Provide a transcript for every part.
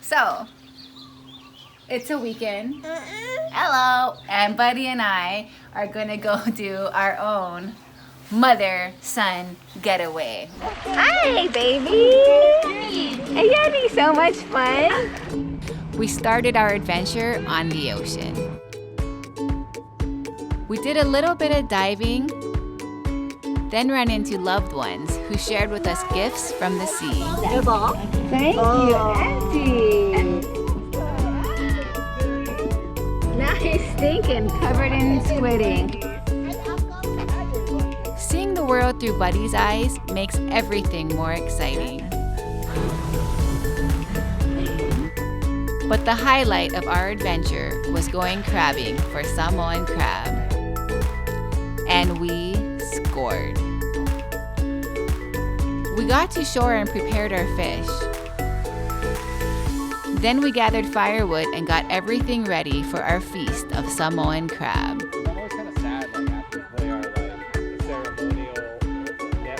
So, it's a weekend. Hello! And Buddy and I are gonna go do our own mother-son getaway. Hi, baby! Are you having so much fun? We started our adventure on the ocean. We did a little bit of diving, then ran into loved ones who shared with us gifts from the sea. Thank you, Auntie. Now he's stinking, covered in squidding. Seeing the world through Buddy's eyes makes everything more exciting. But the highlight of our adventure was going crabbing for Samoan crab. And we scored. We got to shore and prepared our fish. Then we gathered firewood and got everything ready for our feast of Samoan crab. It's always kind of sad, like after we play our ceremonial dip.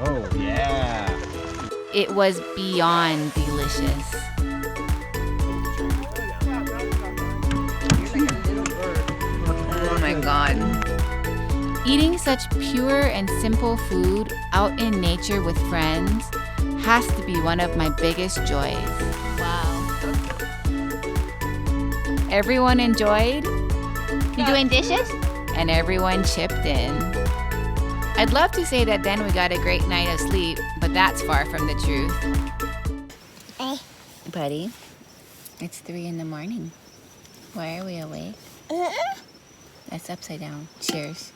Oh yeah! It was beyond delicious. Oh my God. Eating such pure and simple food out in nature with friends has to be one of my biggest joys. Wow. Everyone enjoyed. You doing dishes? And everyone chipped in. I'd love to say that then we got a great night of sleep, but that's far from the truth. Hey. Buddy, it's 3 in the morning. Why are we awake? That's upside down. Cheers.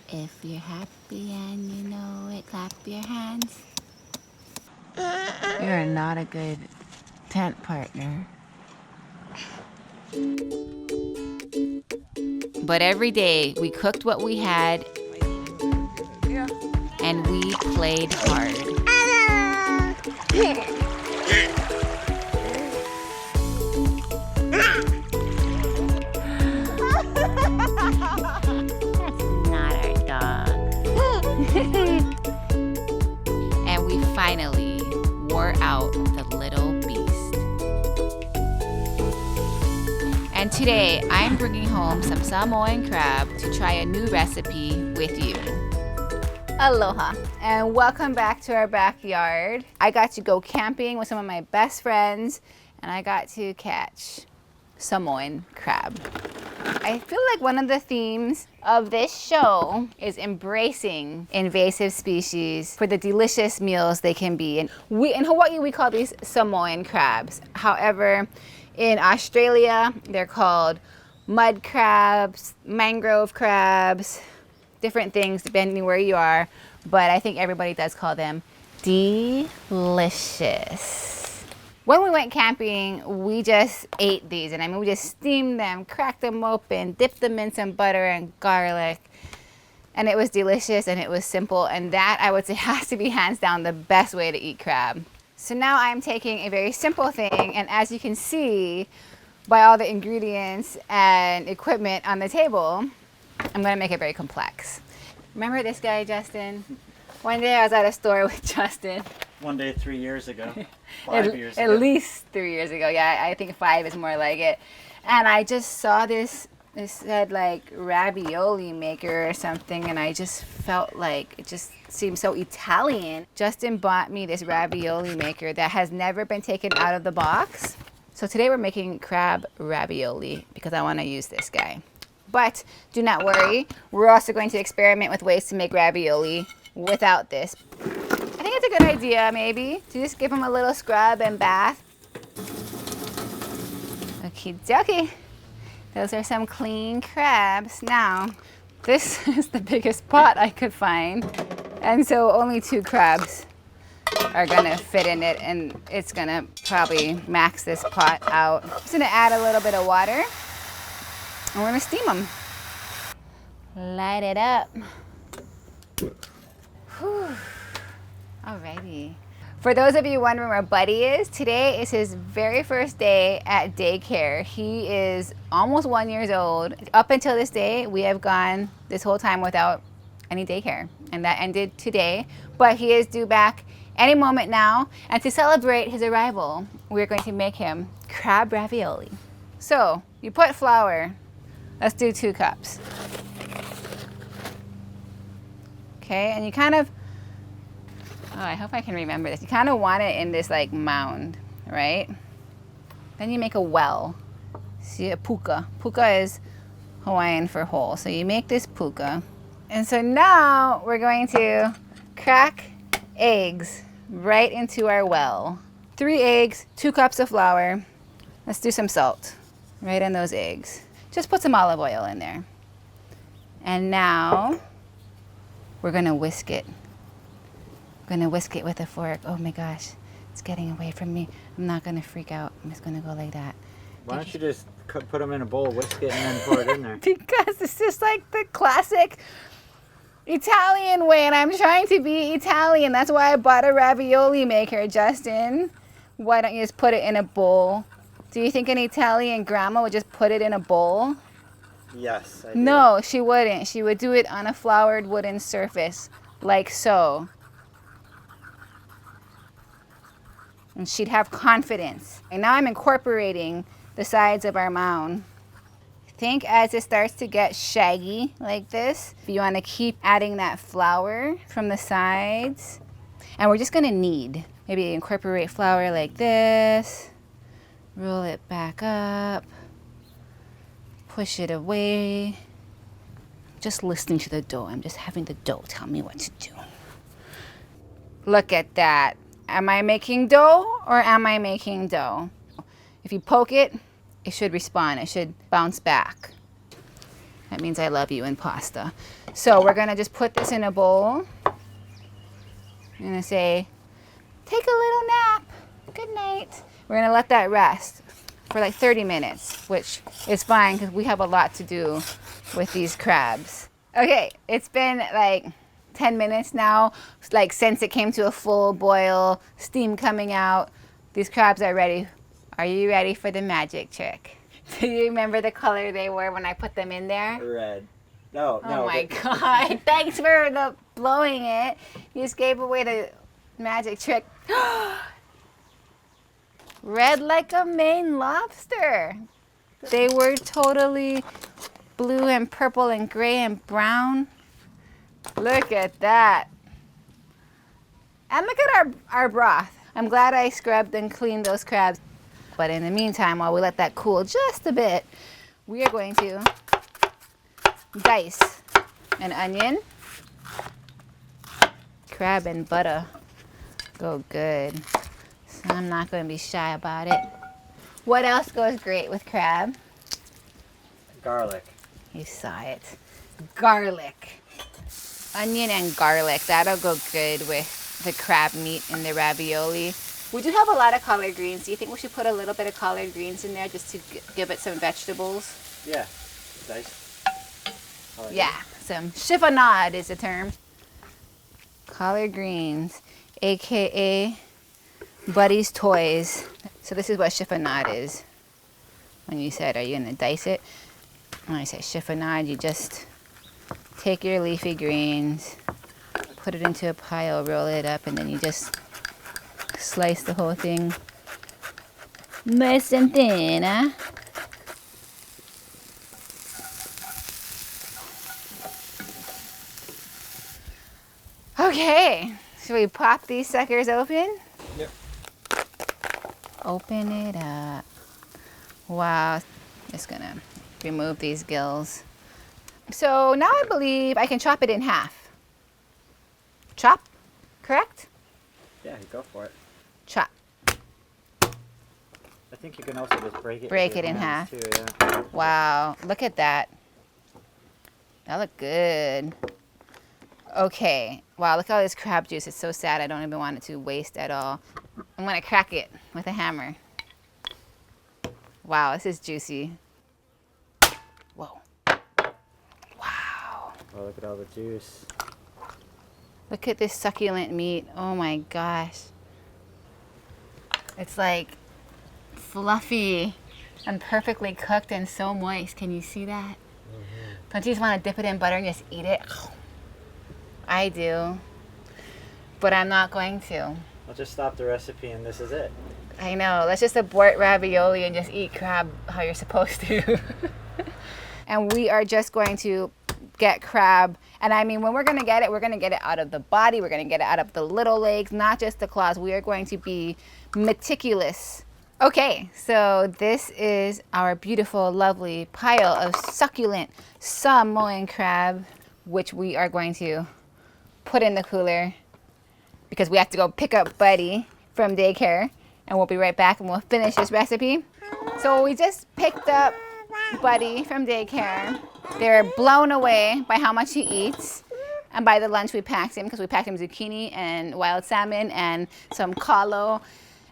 If you're happy and you know it, clap your hands. You're not a good tent partner. But every day we cooked what we had and we played hard. And we finally wore out the little beast. And today I'm bringing home some Samoan crab to try a new recipe with you. Aloha and welcome back to our backyard. I got to go camping with some of my best friends and I got to catch Samoan crab. I feel like one of the themes of this show is embracing invasive species for the delicious meals they can be. And in Hawaii, we call these Samoan crabs. However, in Australia, they're called mud crabs, mangrove crabs, different things depending where you are. But I think everybody does call them delicious. When we went camping, we just ate these. And I mean, we just steamed them, cracked them open, dipped them in some butter and garlic. And it was delicious and it was simple. And that, I would say, has to be hands down the best way to eat crab. So now I'm taking a very simple thing. And as you can see by all the ingredients and equipment on the table, I'm gonna make it very complex. Remember this guy, Justin? One day I was at a store with Justin. One day 3 years ago. 5 years ago. At least 3 years ago. Yeah, I think 5 is more like it. And I just saw this said like ravioli maker or something, and I just felt like it just seemed so Italian. Justin bought me this ravioli maker that has never been taken out of the box. So today we're making crab ravioli because I want to use this guy. But do not worry, we're also going to experiment with ways to make ravioli without this. I think it's a good idea maybe to just give them a little scrub and bath. Okie dokie. Those are some clean crabs. Now, this is the biggest pot I could find. And so only 2 crabs are gonna fit in it, and it's gonna probably max this pot out. I'm just gonna add a little bit of water and we're gonna steam them. Light it up. Whew. Alrighty. For those of you wondering where Buddy is, today is his very first day at daycare. He is almost 1 year old. Up until this day, we have gone this whole time without any daycare. And that ended today, but he is due back any moment now. And to celebrate his arrival, we're going to make him crab ravioli. So you put flour. Let's do 2 cups. Okay, and you kind of, oh, I hope I can remember this. You kind of want it in this like mound, right? Then you make a well. See, a puka. Puka is Hawaiian for hole. So you make this puka. And so now we're going to crack eggs right into our well. 3 eggs, 2 cups of flour. Let's do some salt right in those eggs. Just put some olive oil in there. And now we're gonna whisk it. We're gonna whisk it with a fork. Oh my gosh, it's getting away from me. I'm not gonna freak out. I'm just gonna go like that. Why don't you just put them in a bowl, whisk it, and then pour it in there? Because it's just like the classic Italian way, and I'm trying to be Italian. That's why I bought a ravioli maker, Justin. Why don't you just put it in a bowl? Do you think an Italian grandma would just put it in a bowl? Yes, I do. No, she wouldn't. She would do it on a floured wooden surface, like so. And she'd have confidence. And now I'm incorporating the sides of our mound. Think as it starts to get shaggy like this, you want to keep adding that flour from the sides. And we're just going to knead. Maybe incorporate flour like this. Roll it back up. Push it away. Just listening to the dough. I'm just having the dough tell me what to do. Look at that. Am I making dough or am I making dough? If you poke it, it should respond. It should bounce back. That means I love you in pasta. So we're gonna just put this in a bowl. I'm gonna say, take a little nap. Good night. We're gonna let that rest for like 30 minutes, which is fine because we have a lot to do with these crabs. Okay, it's been like 10 minutes now, like since it came to a full boil, steam coming out. These crabs are ready. Are you ready for the magic trick? Do you remember the color they were when I put them in there? Red. No, Oh no. my God. Thanks for the blowing it. You just gave away the magic trick. Red like a Maine lobster. They were totally blue and purple and gray and brown. Look at that. And look at our broth. I'm glad I scrubbed and cleaned those crabs. But in the meantime, while we let that cool just a bit, we are going to dice an onion. Crab and butter go good. So I'm not going to be shy about it. What else goes great with crab? Garlic. You saw it. Garlic. Onion and garlic. That'll go good with the crab meat in the ravioli. We do have a lot of collard greens. Do you think we should put a little bit of collard greens in there just to give it some vegetables? Yeah. Nice. Yeah, some chiffonade is the term. Collard greens, aka Buddy's Toys. So this is what chiffonade is. When you said, are you gonna dice it? When I say chiffonade, you just take your leafy greens, put it into a pile, roll it up, and then you just slice the whole thing nice and thin, huh? Okay, should we pop these suckers open? Yep. Open it up. Wow, just gonna remove these gills. So now I believe I can chop it in half. Chop, correct? Yeah, go for it. Chop. I think you can also just break it. Break with it your in hands half. Too, yeah. Wow, look at that. That looked good. Okay, wow, look at all this crab juice. It's so sad. I don't even want it to waste at all. I'm gonna crack it with a hammer. Wow, this is juicy. Whoa. Wow. Oh, look at all the juice. Look at this succulent meat. Oh my gosh. It's like fluffy and perfectly cooked and so moist. Can you see that? Mm-hmm. Don't you just want to dip it in butter and just eat it? I do. But I'm not going to. I'll just stop the recipe and this is it. I know. Let's just abort ravioli and just eat crab how you're supposed to. And we are just going to get crab. And I mean, when we're going to get it out of the body. We're going to get it out of the little legs, not just the claws. We are going to be meticulous. Okay, so this is our beautiful, lovely pile of succulent Samoan crab, which we are going to put in the cooler because we have to go pick up Buddy from daycare, and we'll be right back and we'll finish this recipe. So we just picked up Buddy from daycare. They're blown away by how much he eats and by the lunch we packed him, because we packed him zucchini and wild salmon and some kalo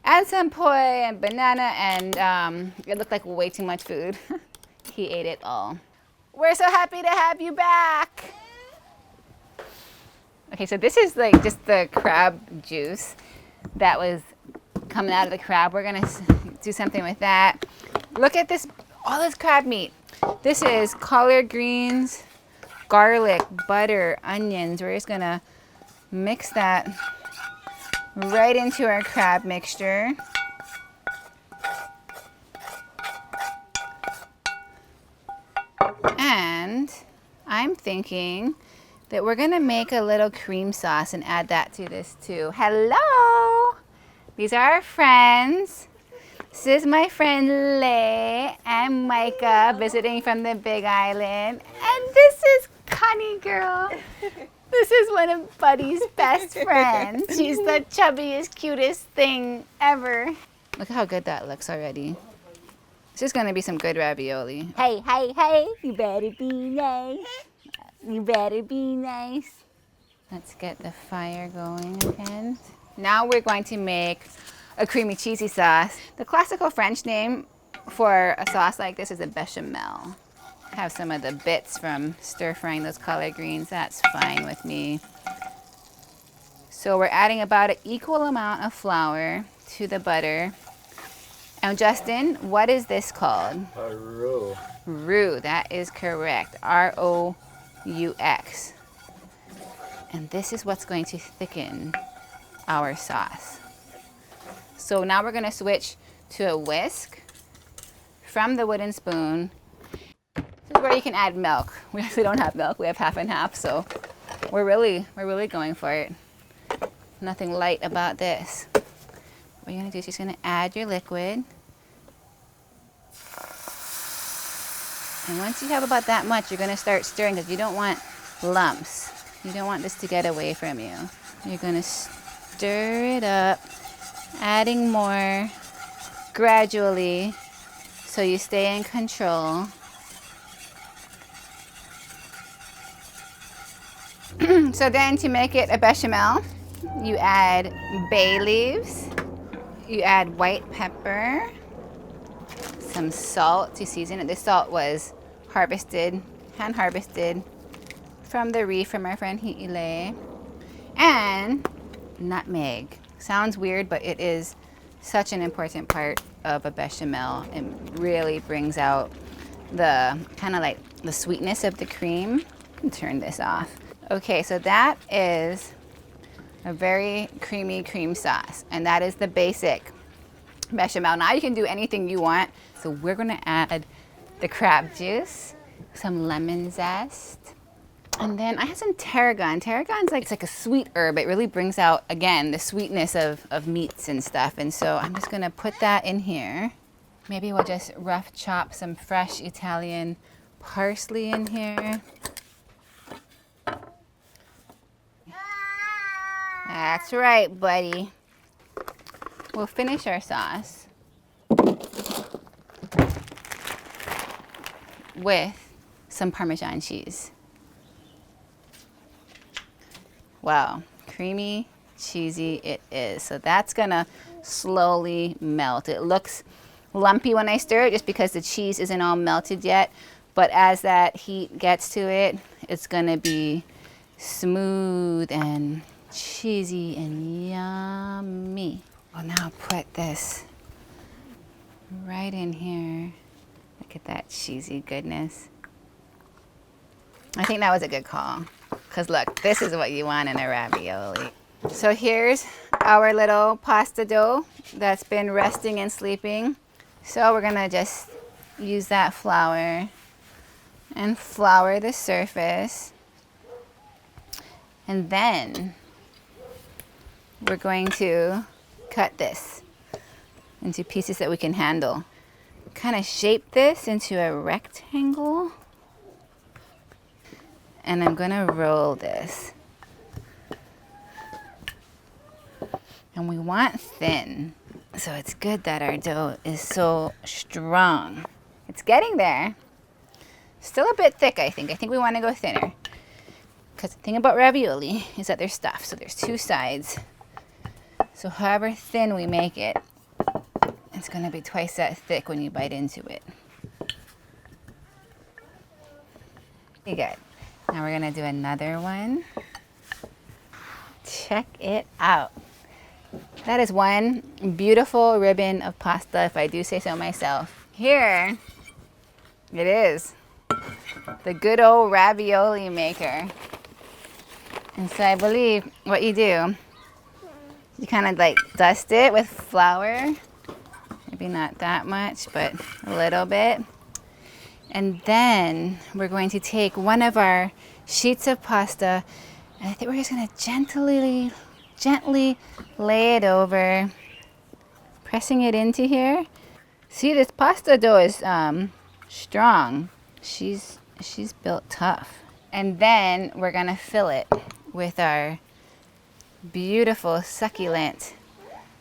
and some poi and banana, and it looked like way too much food. He ate it all. We're so happy to have you back. Okay, so this is like just the crab juice that was coming out of the crab. We're gonna do something with that. Look at this, all this crab meat. This is collard greens, garlic, butter, onions. We're just gonna mix that right into our crab mixture. And I'm thinking that we're gonna make a little cream sauce and add that to this too. Hello! These are our friends. This is my friend Lei and Micah visiting from the Big Island. And this is Kani girl. This is one of Buddy's best friends. She's the chubbiest, cutest thing ever. Look how good that looks already. This is gonna be some good ravioli. Hey, hey, hey, you better be nice. You better be nice. Let's get the fire going again. Now we're going to make a creamy cheesy sauce. The classical French name for a sauce like this is a bechamel. I have some of the bits from stir frying those collard greens. That's fine with me. So we're adding about an equal amount of flour to the butter. And Justin, what is this called? A roux. Roux, that is correct. R-O-U-X. And this is what's going to thicken our sauce. So now we're gonna switch to a whisk from the wooden spoon. This is where you can add milk. We actually don't have milk, we have half and half, so we're really going for it. Nothing light about this. What you're gonna do is just gonna add your liquid. And once you have about that much, you're gonna start stirring because you don't want lumps. You don't want this to get away from you. You're gonna stir it up, adding more gradually so you stay in control. So then to make it a bechamel, you add bay leaves, you add white pepper, some salt to season it. This salt was harvested, hand harvested from the reef from our friend Hi'ile, and nutmeg. Sounds weird, but it is such an important part of a bechamel. It really brings out the kind of like the sweetness of the cream. Turn this off. Okay, so that is a very creamy cream sauce, and that is the basic bechamel. Now you can do anything you want. So we're gonna add the crab juice, some lemon zest, and then I have some tarragon. Tarragon's like, it's like a sweet herb. It really brings out, again, the sweetness of meats and stuff. And so I'm just gonna put that in here. Maybe we'll just rough chop some fresh Italian parsley in here. That's right, buddy. We'll finish our sauce with some Parmesan cheese. Wow, creamy, cheesy it is. So that's gonna slowly melt. It looks lumpy when I stir it just because the cheese isn't all melted yet. But as that heat gets to it, it's gonna be smooth and cheesy and yummy. I'll now put this right in here. Look at that cheesy goodness. I think that was a good call. Because look, this is what you want in a ravioli. So here's our little pasta dough that's been resting and sleeping. So we're gonna just use that flour and flour the surface. And then we're going to cut this into pieces that we can handle. Kind of shape this into a rectangle. And I'm gonna roll this. And we want thin. So it's good that our dough is so strong. It's getting there. Still a bit thick, I think. I think we want to go thinner. Because the thing about ravioli is that they're stuffed. So there's two sides. So however thin we make it, it's going to be twice that thick when you bite into it. Okay, good. Now we're going to do another one. Check it out. That is one beautiful ribbon of pasta, if I do say so myself. Here it is. The good old ravioli maker. And so I believe what you do, you kind of like dust it with flour. Maybe not that much, but a little bit. And then we're going to take one of our sheets of pasta, and I think we're just going to gently lay it over, pressing it into here. See, this pasta dough is strong. She's built tough. And then we're going to fill it with our beautiful, succulent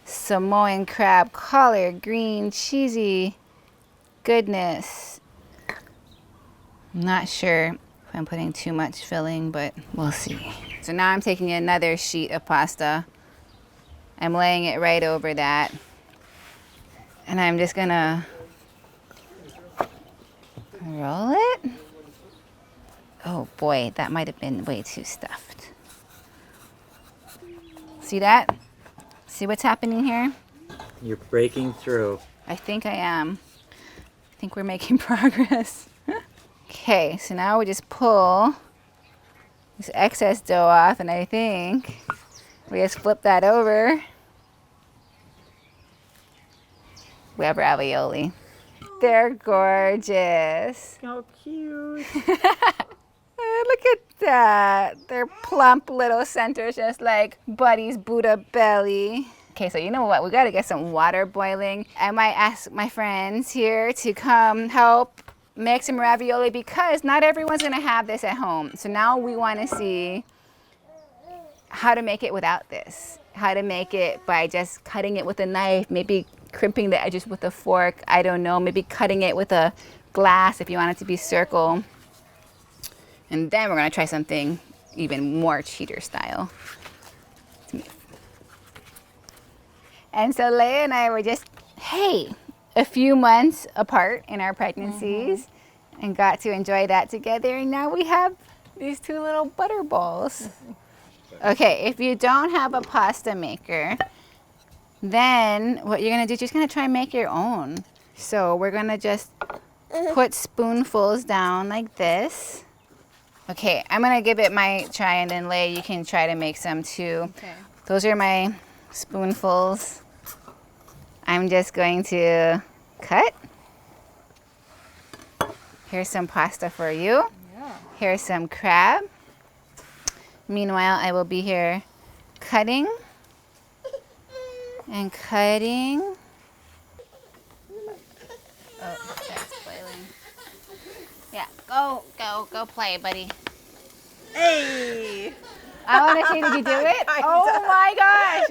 Samoan crab collard green cheesy goodness. I'm not sure if I'm putting too much filling, but we'll see. So now I'm taking another sheet of pasta. I'm laying it right over that. And I'm just gonna roll it. Oh boy, that might have been way too stuffed. See that? See what's happening here? You're breaking through. I think I am. I think we're making progress. Okay, so now we just pull this excess dough off, and I think we just flip that over. We have ravioli. They're gorgeous. How cute. Look at that. They're plump little centers, just like Buddy's Buddha belly. Okay, so you know what? We gotta get some water boiling. I might ask my friends here to come help make some ravioli because not everyone's gonna have this at home. So now we wanna see how to make it without this. How to make it by just cutting it with a knife, maybe crimping the edges with a fork. I don't know, maybe cutting it with a glass if you want it to be circle. And then we're gonna try something even more cheater style. And so Leia and I were just, a few months apart in our pregnancies and got to enjoy that together. And now we have these two little butter balls. Okay, if you don't have a pasta maker, then what you're gonna do is just gonna try and make your own. So we're gonna just put spoonfuls down like this. Okay, I'm gonna give it my try, and then Leia, you can try to make some too. Okay. Those are my spoonfuls. I'm just going to cut. Here's some pasta for you. Yeah. Here's some crab. Meanwhile, I will be here cutting and cutting. Oh, that's boiling. Yeah, go play, buddy. Hey! I want to see, did you do it? Oh my gosh.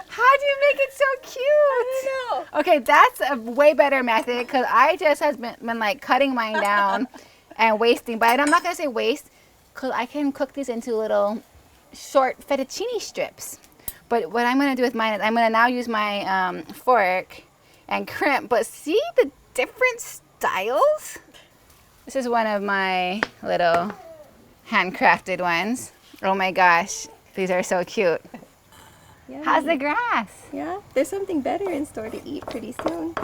How'd you make it so cute? I don't know. Okay, that's a way better method because I just has been like cutting mine down and wasting. But I'm not going to say waste because I can cook these into little short fettuccine strips. But what I'm going to do with mine is I'm going to now use my fork and crimp. But see the different styles? This is one of my little handcrafted ones. Oh my gosh, these are so cute. Yeah. How's the grass? Yeah, there's something better in store to eat pretty soon.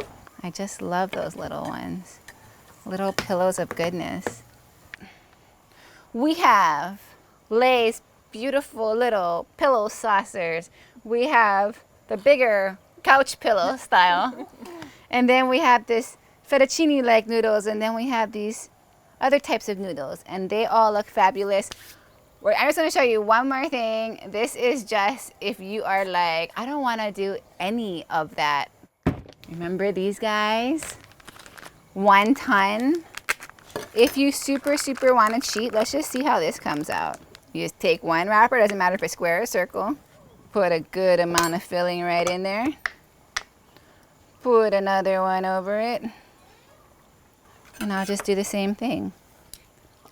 I just love those little ones. Little pillows of goodness. We have Lay's beautiful little pillow saucers. We have the bigger couch pillow style. And then we have this fettuccine-like noodles, and then we have these other types of noodles, and they all look fabulous. I'm just gonna show you one more thing. This is just if you are like, I don't wanna do any of that. Remember these guys? 1 ton. If you super wanna cheat, let's just see how this comes out. You just take one wrapper, doesn't matter if it's square or circle. Put a good amount of filling right in there. Put another one over it. And I'll just do the same thing.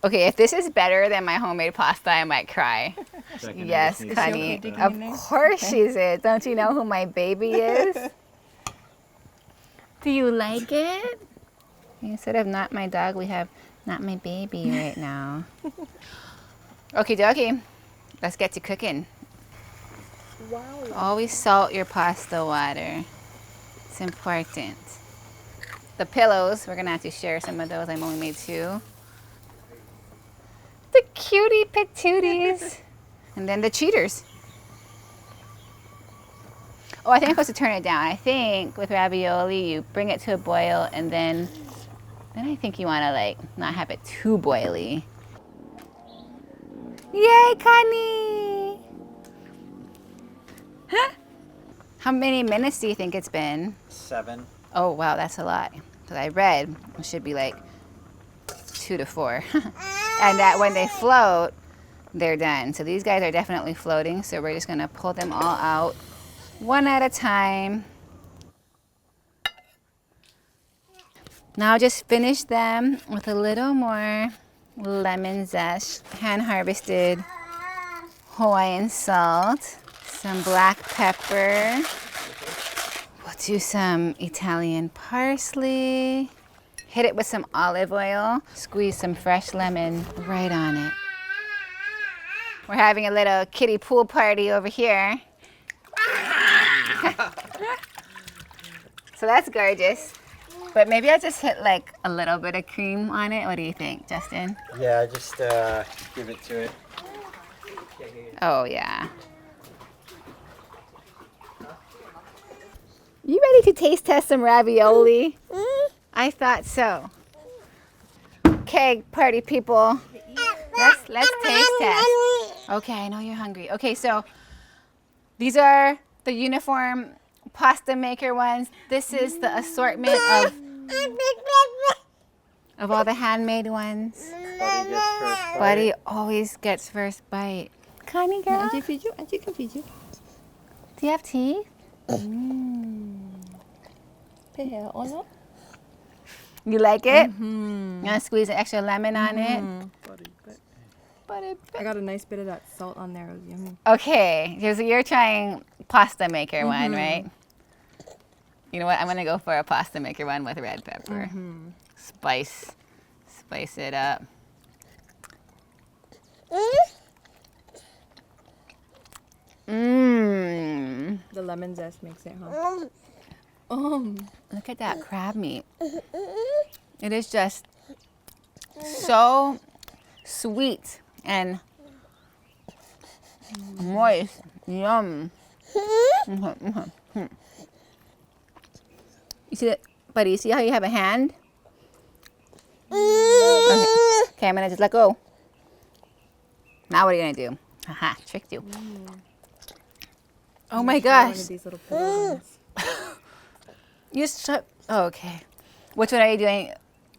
Okay, if this is better than my homemade pasta, I might cry. Yes, Kani. Of course she's it. Don't you know who my baby is? Do you like it? Instead of not my dog, we have not my baby right now. Okie dokie. Let's get to cooking. Wow. Always salt your pasta water. It's important. The pillows, we're gonna have to share some of those. I've only made 2. The cutie patooties. And then the cheaters. Oh, I think I'm supposed to turn it down. I think with ravioli, you bring it to a boil, and then I think you wanna like not have it too boily. Yay, Kani! How many minutes do you think it's been? 7. Oh, wow, that's a lot. Because I read it should be like 2 to 4. And that when they float, they're done. So these guys are definitely floating. So we're just going to pull them all out one at a time. Now just finish them with a little more lemon zest, hand-harvested Hawaiian salt, some black pepper. We'll do some Italian parsley. Hit it with some olive oil. Squeeze some fresh lemon right on it. We're having a little kiddie pool party over here. So that's gorgeous. But maybe I'll just hit like a little bit of cream on it. What do you think, Justin? Yeah, just give it to it. Oh, yeah. You ready to taste test some ravioli? I thought so. Okay, party people. Let's taste test. Okay, I know you're hungry. Okay, so these are the uniform pasta maker ones. This is the assortment of all the handmade ones. Buddy gets first bite. Buddy always gets first bite. Kani girl, Auntie feed you? Auntie can feed you. do you have teeth? Pehe, oh no? You like it? You want to squeeze an extra lemon on it? I got a nice bit of that salt on there. It was yummy. Okay, so you're trying pasta maker one, right? You know what? I'm gonna go for a pasta maker one with red pepper. Spice it up. Mmm. The lemon zest makes it, huh? Look at that crab meat. It is just so sweet and moist. Yum. You see that, buddy? You see how you have a hand? Okay, I'm gonna just let go. Now what are you gonna do? Haha, tricked you. Oh my Try one gosh. of these little pillows. You shut. Oh, okay. Which one are you doing?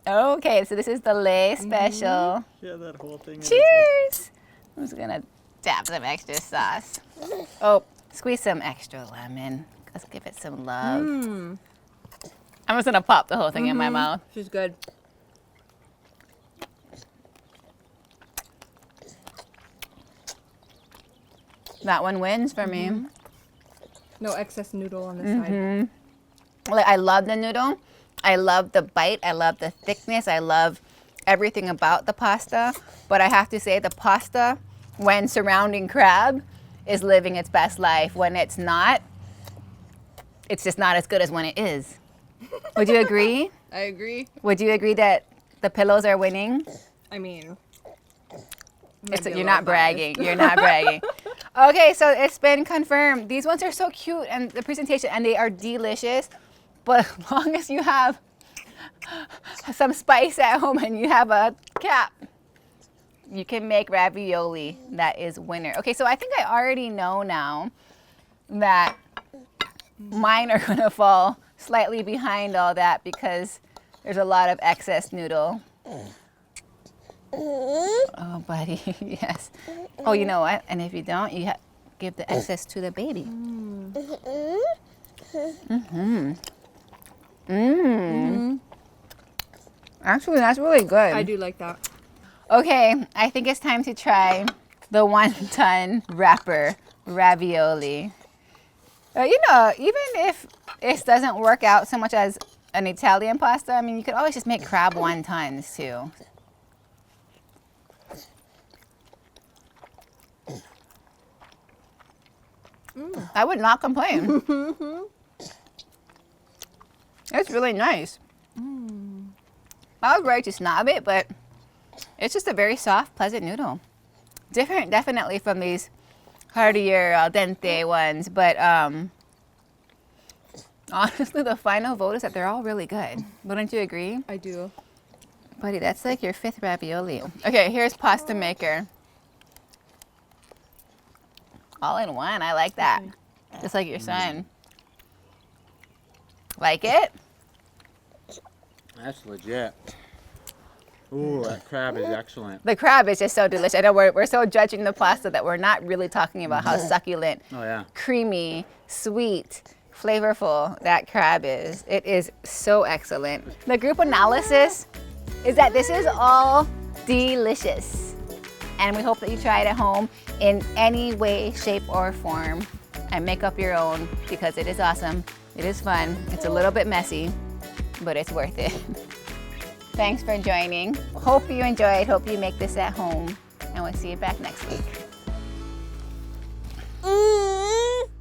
Okay, so this is the Lay special. Yeah, that whole thing. Cheers! I'm just gonna dab some extra sauce. Oh, squeeze some extra lemon. Let's give it some love. I'm just gonna pop the whole thing in my mouth. She's good. That one wins for me. No excess noodle on the side. Like, I love the noodle. I love the bite. I love the thickness. I love everything about the pasta. But I have to say the pasta, when surrounding crab, is living its best life. When it's not, it's just not as good as when it is. Would you agree? I agree. Would you agree that the pillows are winning? I mean, Might be a You're little not biased. bragging. You're not bragging. Okay, so it's been confirmed. These ones are so cute and the presentation, and they are delicious. But as long as you have some spice at home and you have a cap, you can make ravioli that is winner. Okay, so I think I already know now that mine are gonna fall slightly behind all that because there's a lot of excess noodle. Oh, buddy, yes. Oh, you know what? And if you don't, you give the excess to the baby. Actually, that's really good. I do like that. Okay, I think it's time to try the 1-ton wrapper ravioli. You know, even if it doesn't work out so much as an Italian pasta, I mean, you could always just make crab 1-tons too. I would not complain. It's really nice. I was ready to snob it, but it's just a very soft, pleasant noodle. Different, definitely, from these heartier, al dente ones, but honestly, the final vote is that they're all really good. Wouldn't you agree? I do. Buddy, that's like your 5th ravioli. Okay, here's pasta maker. All in one, I like that. Just like your son. Like it? That's legit. Ooh, that crab is excellent. The crab is just so delicious. I know we're so judging the pasta that we're not really talking about how succulent, Oh yeah. creamy, sweet, flavorful that crab is. It is so excellent. The group analysis is that this is all delicious. And we hope that you try it at home in any way, shape, or form and make up your own because it is awesome. It is fun. It's a little bit messy, but it's worth it. Thanks for joining. Hope you enjoyed. Hope you make this at home. And we'll see you back next week.